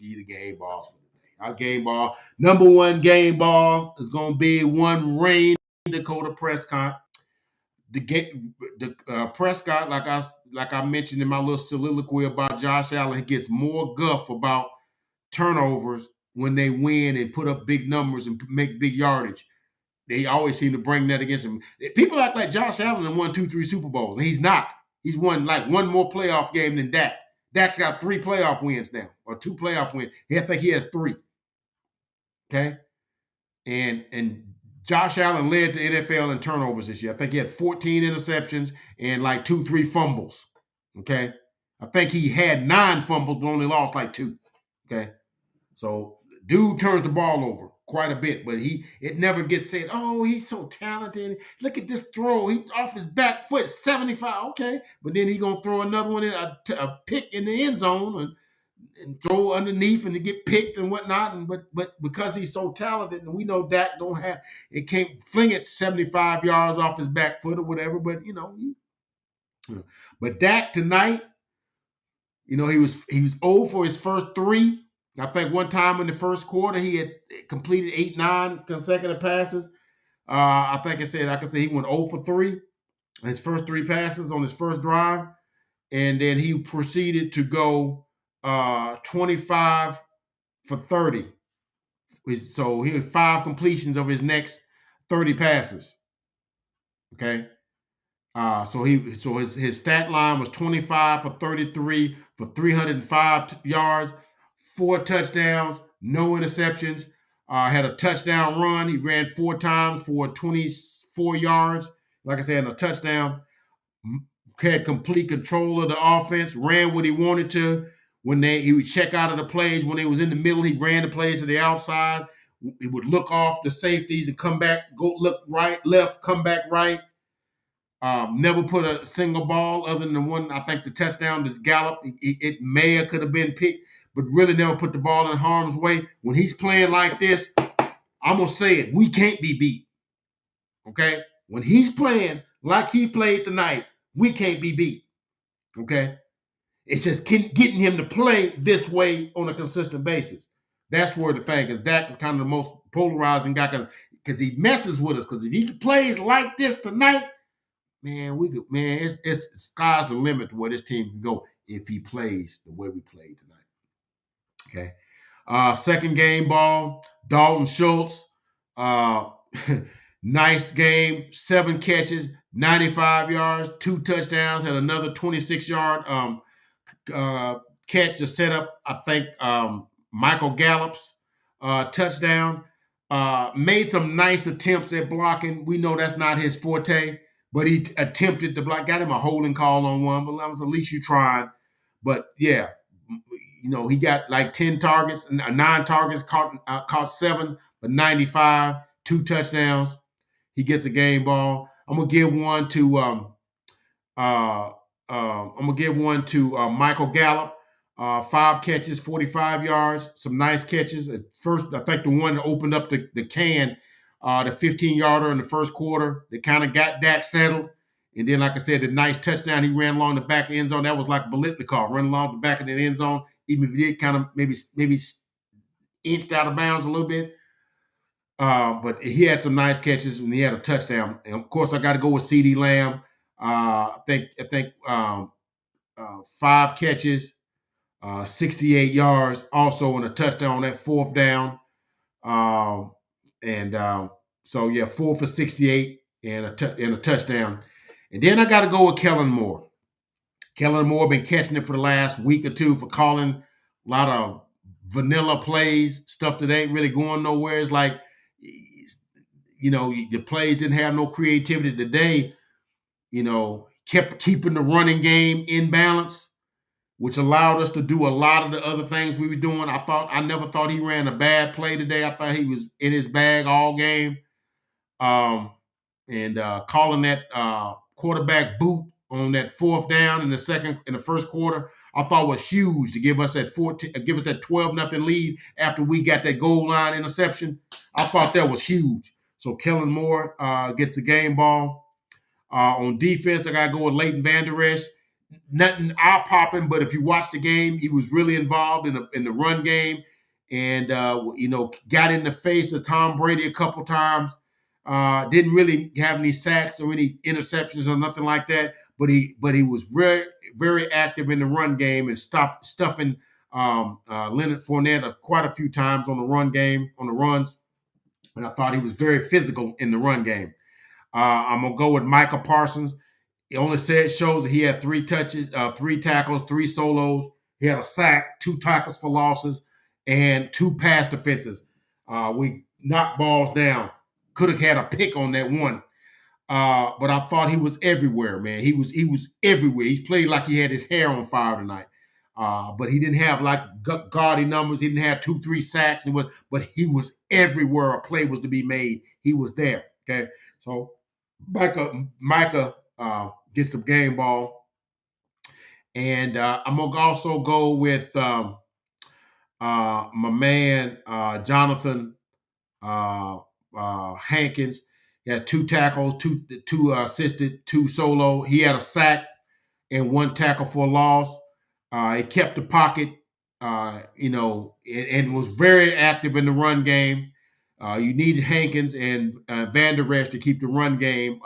you the game balls for today. Our game ball, number one game ball is gonna be one Rain Dakota Prescott. The Prescott, like I mentioned in my little soliloquy about Josh Allen, he gets more guff about turnovers when they win and put up big numbers and make big yardage. They always seem to bring that against him. People act like Josh Allen has won 2-3 Super Bowls, and he's not. He's won like one more playoff game than Dak. Dak's got 3 playoff wins now, or 2 playoff wins. I think he has 3. Okay, and Josh Allen led the NFL in turnovers this year. I think he had 14 interceptions and like 2-3 fumbles. Okay, I think he had 9 fumbles, but only lost like 2. Okay, so dude turns the ball over quite a bit, but it never gets said, oh, he's so talented. Look at this throw. He's off his back foot, 75. Okay. But then he's going to throw another one in a pick in the end zone and throw underneath and to get picked and whatnot. But because he's so talented, and we know Dak can't fling it 75 yards off his back foot or whatever. But, but Dak tonight, he was 0 for his first 3. I think one time in the first quarter he had completed 8, 9 consecutive passes. I think I could say he went 0 for 3 his first 3 passes on his first drive, and then he proceeded to go 25 for 30. So he had 5 completions of his next 30 passes. Okay. So his stat line was 25 for 33 for 305 yards, 4 touchdowns, no interceptions. Had a touchdown run. He ran 4 times for 24 yards. Like I said, a touchdown. Had complete control of the offense. Ran what he wanted to. He would check out of the plays. When they was in the middle, he ran the plays to the outside. He would look off the safeties and come back, go look right, left, come back right. Never put a single ball other than the one, I think the touchdown to Gallup. It may have could have been picked, but really never put the ball in harm's way. When he's playing like this, I'm going to say it. We can't be beat. Okay? When he's playing like he played tonight, we can't be beat. Okay? It's just getting him to play this way on a consistent basis. That's where the thing is. Dak is kind of the most polarizing guy because he messes with us. Because if he plays like this tonight, man, it's sky's the limit to where this team can go if he plays the way we played tonight. Okay. Second game ball, Dalton Schultz. Nice game, 7 catches, 95 yards, 2 touchdowns, had another 26-yard catch to set up, I think, Michael Gallup's touchdown. Made some nice attempts at blocking. We know that's not his forte, but he attempted to block. Got him a holding call on one, but that was at least you tried. But yeah, he got like 10 targets, 9 targets, caught 7, but 95, 2 touchdowns. He gets a game ball. I'm gonna give one to Michael Gallup. 5 catches, 45 yards, some nice catches. At first, I think the one that opened up the can, the 15-yarder in the first quarter, that kind of got Dak settled. And then, like I said, the nice touchdown he ran along the back of the end zone. That was like Bolitnikov running along the back of the end zone, even if he did kind of maybe inched out of bounds a little bit. But he had some nice catches and he had a touchdown. And of course, I got to go with CeeDee Lamb. I think 5 catches, 68 yards, also on a touchdown on that 4th down. So 4 for 68 and a touchdown. And then I got to go with Kellen Moore. Kellen Moore been catching it for the last week or two for calling a lot of vanilla plays, stuff that ain't really going nowhere. It's like, the plays didn't have no creativity today. Kept keeping the running game in balance, which allowed us to do a lot of the other things we were doing. I never thought he ran a bad play today. I thought he was in his bag all game. Calling that quarterback boot on that 4th down in the first quarter, I thought was huge to give us that 12-0 lead after we got that goal line interception. I thought that was huge. So Kellen Moore gets a game ball. On defense, I got to go with Leighton Vander Esch. Nothing eye-popping, but if you watch the game, he was really involved in the run game and, got in the face of Tom Brady a couple times. Didn't really have any sacks or any interceptions or nothing like that, but he was very, very active in the run game and stuffing Leonard Fournette quite a few times on the runs. And I thought he was very physical in the run game. I'm going to go with Micah Parsons. It only shows that he had 3 touches, 3 tackles, 3 solos. He had a sack, 2 tackles for losses, and 2 pass defenses. We knocked balls down. Could have had a pick on that one. But I thought he was everywhere, man. He was everywhere. He played like he had his hair on fire tonight. But he didn't have like gaudy numbers. He didn't have 2, 3 sacks. But he was everywhere a play was to be made. He was there. Okay. So Micah gets some game ball. And I'm going to also go with my man, Jonathan Hankins. He had 2 tackles, 2 assisted, 2 solo. He had a sack and 1 tackle for a loss. He kept the pocket and was very active in the run game. You needed Hankins and Van Der Esch to keep the run game,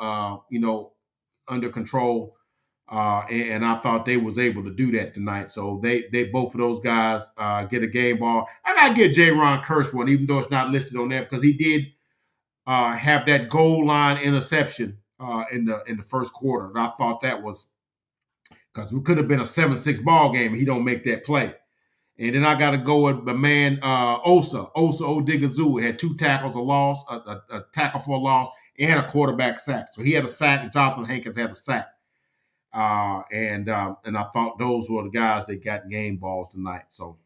under control. And I thought they was able to do that tonight. So they both of those guys get a game ball. I gotta get J-Ron Curse one, even though it's not listed on there, because he did have that goal line interception in the first quarter. And I thought that was because we could have been a 7-6 ball game and he don't make that play. And then I got to go with my man Osa Odigizua. Had 2 tackles, a loss, a tackle for a loss, and a quarterback sack. So he had a sack, and Jonathan Hankins had a sack. And I thought those were the guys that got game balls tonight. So,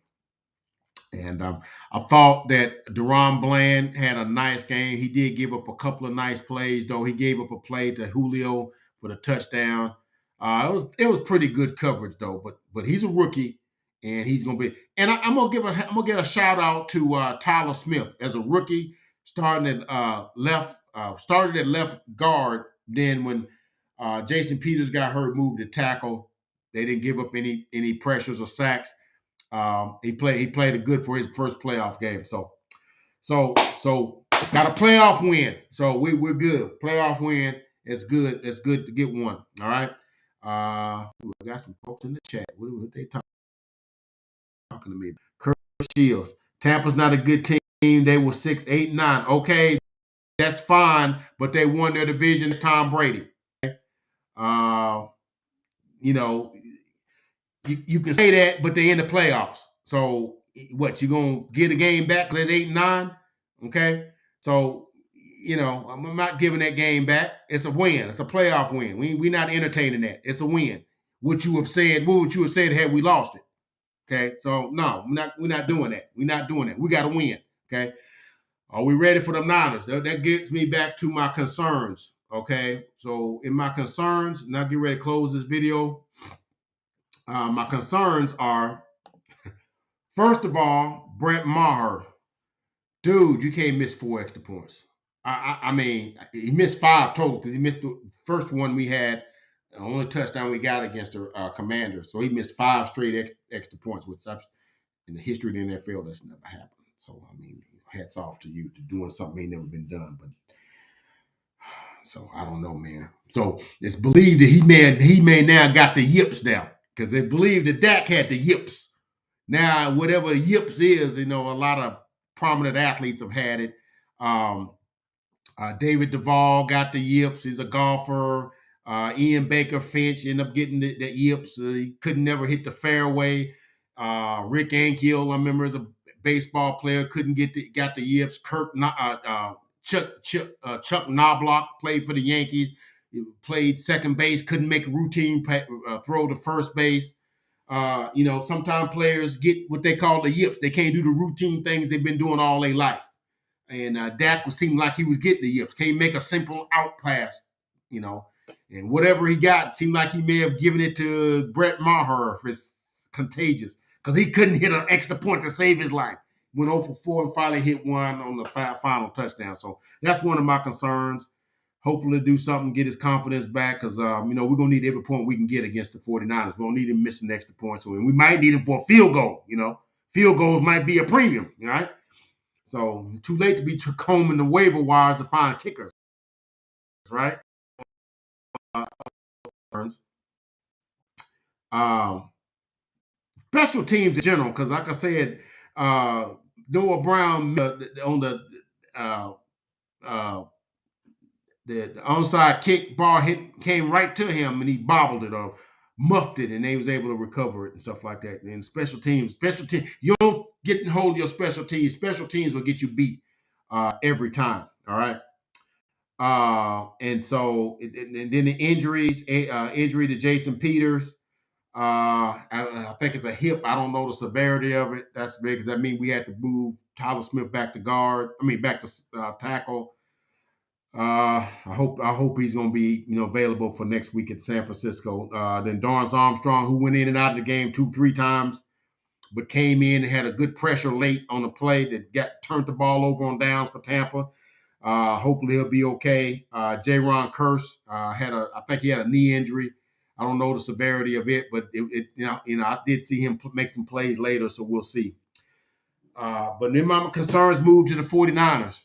and I thought that Deron Bland had a nice game. He did give up a couple of nice plays, though. He gave up a play to Julio for the touchdown. It was pretty good coverage, though. But he's a rookie, and he's gonna be. And I'm gonna give a shout out to Tyler Smith as a rookie, starting at started at left guard. Then when Jason Peters got hurt, moved to tackle. They didn't give up any pressures or sacks. He played it good for his first playoff game. So got a playoff win. So we're good. Playoff win. It's good. It's good to get one. All right. We got some folks in the chat. What they talking to me? Kurt Shields. Tampa's not a good team. They were 6-8-9. Okay, that's fine, but they won their division. Tom Brady. Uh, you know, you can say that, but they in the playoffs. So what, you gonna get a game back because it's 8-9? Okay. So, I'm not giving that game back. It's a win. It's a playoff win. We're not entertaining that. It's a win. What would you have said had we lost it? Okay. So no, we're not doing that. We're not doing that. We got to win. Okay. Are we ready for the Niners? That gets me back to my concerns. Okay. So in my concerns, now get ready to close this video. My concerns are, first of all, Brett Maher. Dude, you can't miss 4 extra points. I mean, he missed 5 total because he missed the first one we had, the only touchdown we got against the Commanders. So he missed 5 straight extra points, which in the history of the NFL, that's never happened. So, I mean, hats off to you to doing something ain't never been done. But so I don't know, man. So it's believed that he may now got the yips now because they believe that Dak had the yips. Now, whatever yips is, a lot of prominent athletes have had it. David Duvall got the yips. He's a golfer. Ian Baker Finch ended up getting the yips. He couldn't never hit the fairway. Rick Ankiel, I remember, as a baseball player, got the yips. Chuck Knobloch played for the Yankees. He played second base, couldn't make a routine throw to first base. Sometimes players get what they call the yips. They can't do the routine things they've been doing all their life. And Dak seemed like he was getting the yips. Can't make a simple out pass, And whatever he got, seemed like he may have given it to Brett Maher if it's contagious. Because he couldn't hit an extra point to save his life. Went 0 for 4 and finally hit one on the final touchdown. So that's one of my concerns. Hopefully do something, get his confidence back, because, we're going to need every point we can get against the 49ers. We don't need him missing extra points. So we might need him for a field goal, Field goals might be a premium, right? So it's too late to be combing the waiver wires to find kickers, right? Special teams in general, because like I said, Noah Brown on the onside kick ball came right to him, and he bobbled it or muffed it, and they was able to recover it and stuff like that. And special teams, you don't get hold of your special teams. Special teams will get you beat every time. All right. And then the injuries, injury to Jason Peters. I think it's a hip. I don't know the severity of it. That's big because that means we had to move Tyler Smith back to back to tackle. I hope he's going to be available for next week at San Francisco. Then Dorrance Armstrong, who went in and out of the game 2-3 times, but came in and had a good pressure late on the play that turned the ball over on downs for Tampa. Hopefully he'll be okay. J-Ron Curse I think he had a knee injury. I don't know the severity of it, but I did see him make some plays later, so we'll see. But then my concerns moved to the 49ers.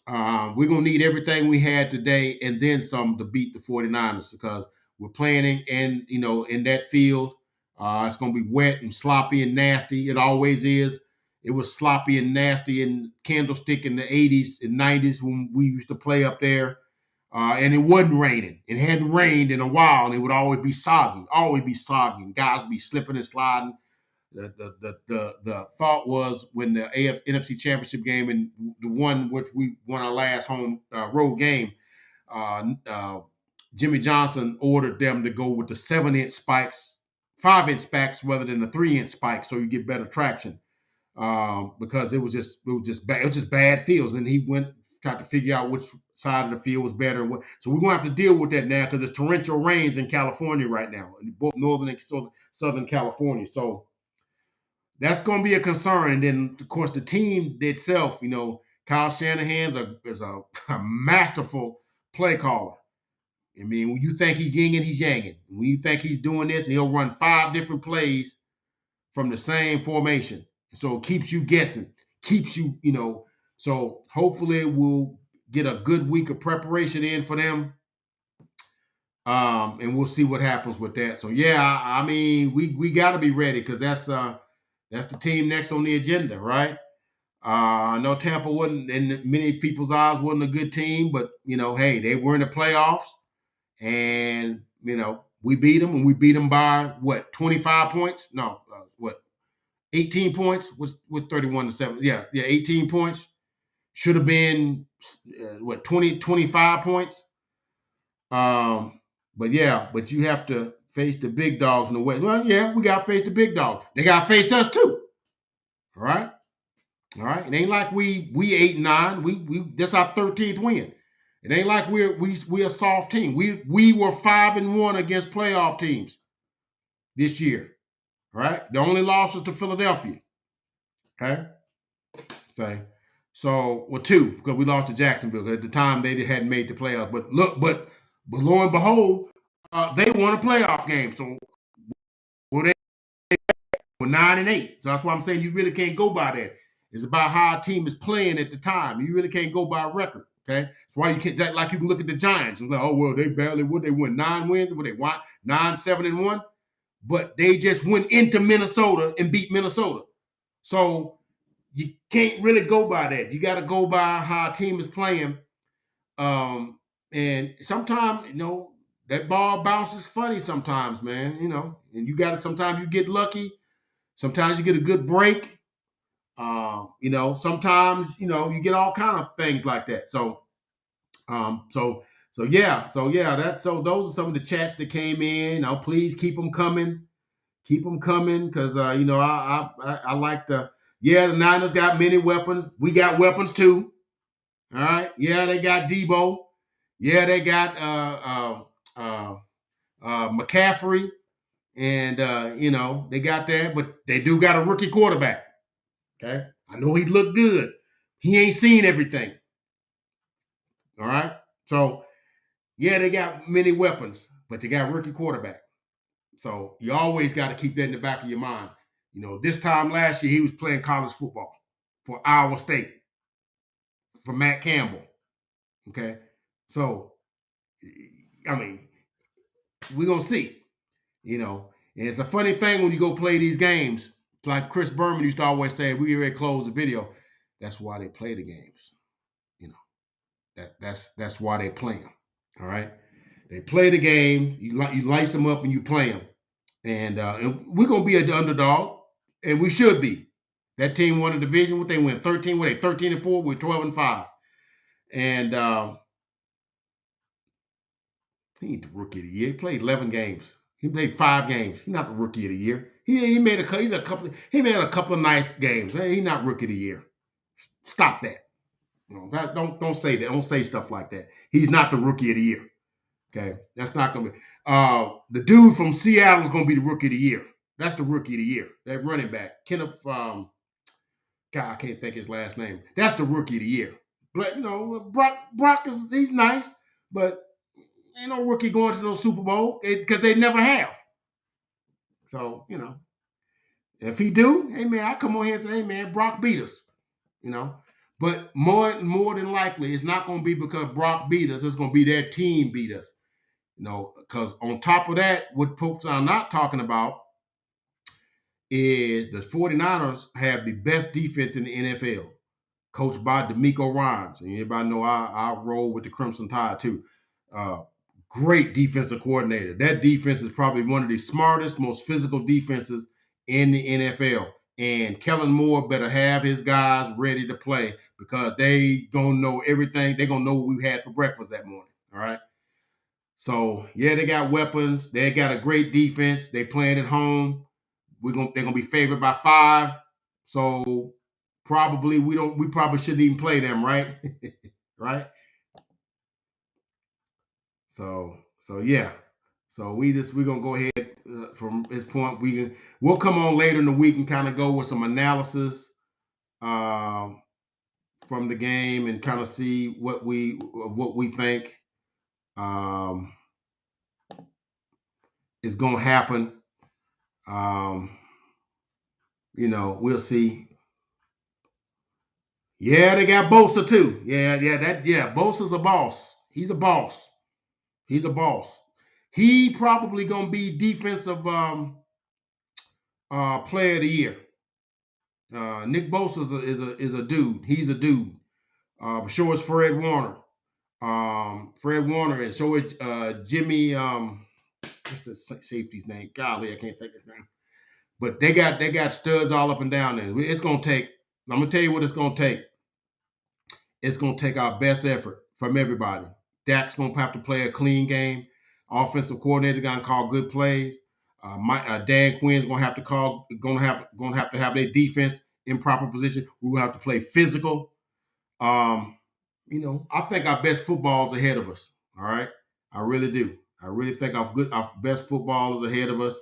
We're going to need everything we had today and then some to beat the 49ers because we're playing in that field. It's going to be wet and sloppy and nasty. It always is. It was sloppy and nasty in Candlestick in the 80s and 90s when we used to play up there. And it wasn't raining. It hadn't rained in a while, and it would always be soggy. And guys would be slipping and sliding. The thought was when the NFC Championship game and the one which we won our last home road game, Jimmy Johnson ordered them to go with the 7-inch spikes, 5-inch spikes rather than the 3-inch spikes, so you get better traction. Because it was just bad fields, and he went tried to figure out which side of the field was better. So we're gonna have to deal with that now because there's torrential rains in California right now, in both northern and southern California. So that's going to be a concern. And then, of course, the team itself, Kyle Shanahan is a masterful play caller. I mean, when you think he's yinging, he's yanging. When you think he's doing this, he'll run 5 different plays from the same formation. So it keeps you guessing, so hopefully we'll get a good week of preparation in for them. And we'll see what happens with that. So, yeah, I mean, we got to be ready because that's the team next on the agenda, right? I know Tampa wasn't, in many people's eyes, wasn't a good team, but, hey, they were in the playoffs, and, we beat them, and we beat them by, 25 points? No, 18 points? Was 31-7. Yeah, 18 points. Should have been, 25 points? But you have to face the big dogs in the West. Well, yeah, we got to face the big dogs. They got to face us too. All right. It ain't like we 8-9. We that's our 13th win. It ain't like we're a soft team. We were 5-1 against playoff teams this year. All right. The only loss was to Philadelphia. Okay. So 2 because we lost to Jacksonville. At the time they hadn't made the playoffs. But lo and behold, they won a playoff game. So they were 9-8. So that's why I'm saying you really can't go by that. It's about how a team is playing at the time. You really can't go by a record. Okay, that's why you can't. Like you can look at the Giants and say, "Oh well, they barely would. They won 9 wins. Would they won 9-7-1?" But they just went into Minnesota and beat Minnesota. So you can't really go by that. You got to go by how a team is playing. And sometimes, that ball bounces funny sometimes, man, and you got to, sometimes you get lucky. Sometimes you get a good break. Sometimes, you get all kind of things like that. So those are some of the chats that came in. Please keep them coming. Because, I like the Niners got many weapons. We got weapons too. All right. Yeah, they got Debo. Yeah, they got McCaffrey. And, they got that, but they do got a rookie quarterback. Okay. I know he looked good. He ain't seen everything. All right. So, yeah, they got many weapons, but they got a rookie quarterback. So you always got to keep that in the back of your mind. This time last year, he was playing college football for Iowa State, for Matt Campbell. Okay. So, I mean, we're going to see, and it's a funny thing when you go play these games. It's like Chris Berman used to always say, we already closed the video. That's why they play the games. That's why they play them. All right. They play the game. You lice them up and you play them. And we're going to be an underdog, and we should be. That team won a division. What they win? 13. What they 13-4? We're 12-5. And he ain't the rookie of the year. He played 11 games. He played 5 games. He's not the rookie of the year. He made a couple of nice games. He's not rookie of the year. Stop that. Don't say that. Don't say stuff like that. He's not the rookie of the year. Okay, that's not gonna be. The dude from Seattle is gonna be the rookie of the year. That's the rookie of the year. That running back, Kenneth. God, I can't think his last name. That's the rookie of the year. But Brock is he's nice, but Ain't no rookie going to no Super Bowl because they never have. So, if he do, hey man, I come on here and say, hey man, Brock beat us. But more than likely, it's not going to be because Brock beat us. It's going to be their team beat us. Because on top of that, what folks are not talking about is the 49ers have the best defense in the NFL, coached by DeMeco Ryans. And everybody know I roll with the Crimson Tide too. Great defensive coordinator. That defense is probably one of the smartest, most physical defenses in the NFL. And Kellen Moore better have his guys ready to play because they gonna know everything. They gonna know what we had for breakfast that morning. All right. So yeah, they got weapons. They got a great defense. They playing at home. They're gonna be favored by 5. So probably we probably shouldn't even play them, right? Right. So yeah. So we're gonna go ahead from this point. We'll come on later in the week and kind of go with some analysis from the game and kind of see what we think is gonna happen. We'll see. Yeah, they got Bosa too. Yeah. Bosa's a boss. He's a boss. He's a boss. He probably gonna be defensive player of the year. Nick Bosa is a dude. He's a dude. So is Fred Warner. Fred Warner, and so is Jimmy. What's the safety's name? Golly, I can't think of his name. But they got studs all up and down there. It's gonna take. I'm gonna tell you what it's gonna take. It's gonna take our best effort from everybody. Dak's gonna have to play a clean game. Offensive coordinator gonna call good plays. Dan Quinn's gonna have to have their defense in proper position. We're gonna have to play physical. I think our best football is ahead of us. All right, I really do. I really think our best football is ahead of us.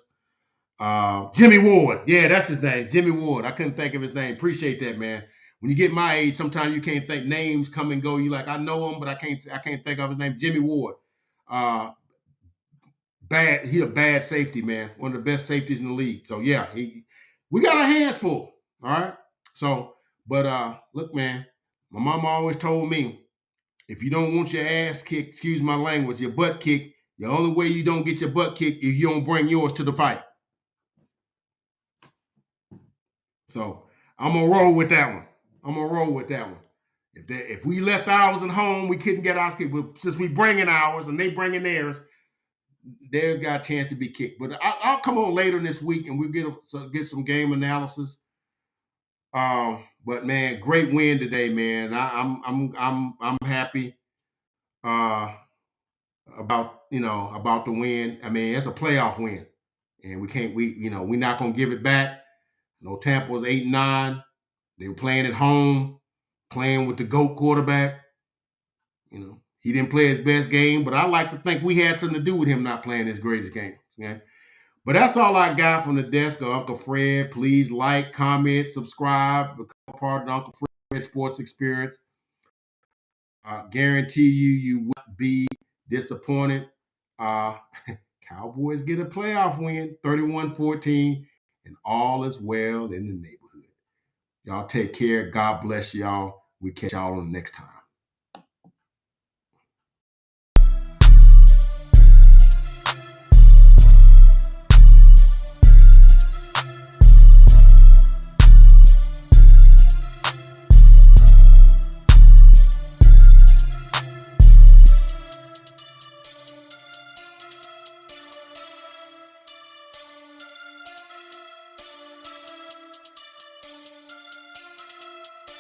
Jimmy Ward, yeah, that's his name, Jimmy Ward. I couldn't think of his name. Appreciate that, man. When you get my age, sometimes you can't think names come and go. You like, I know him, but I can't think of his name. Jimmy Ward. He's a bad safety, man. One of the best safeties in the league. So yeah, we got our hands full. All right. So, but look, man, my mama always told me, if you don't want your ass kicked, excuse my language, your butt kicked, the only way you don't get your butt kicked is you don't bring yours to the fight. So I'm gonna roll with that one. If we left ours at home, we couldn't get ours kicked. Since we bringing ours and they bringing theirs got a chance to be kicked. But I'll come on later this week and we'll get some game analysis. But man, great win today, man. I'm happy about the win. I mean, it's a playoff win, and we're not gonna give it back. Tampa was 8-9. They were playing at home, playing with the GOAT quarterback. He didn't play his best game, but I like to think we had something to do with him not playing his greatest game. Okay? But that's all I got from the desk of Uncle Fred. Please like, comment, subscribe, become part of the Uncle Fred Sports Experience. I guarantee you won't be disappointed. Cowboys get a playoff win, 31-14, and all is well in the neighborhood. Y'all take care. God bless y'all. We catch y'all on the next time.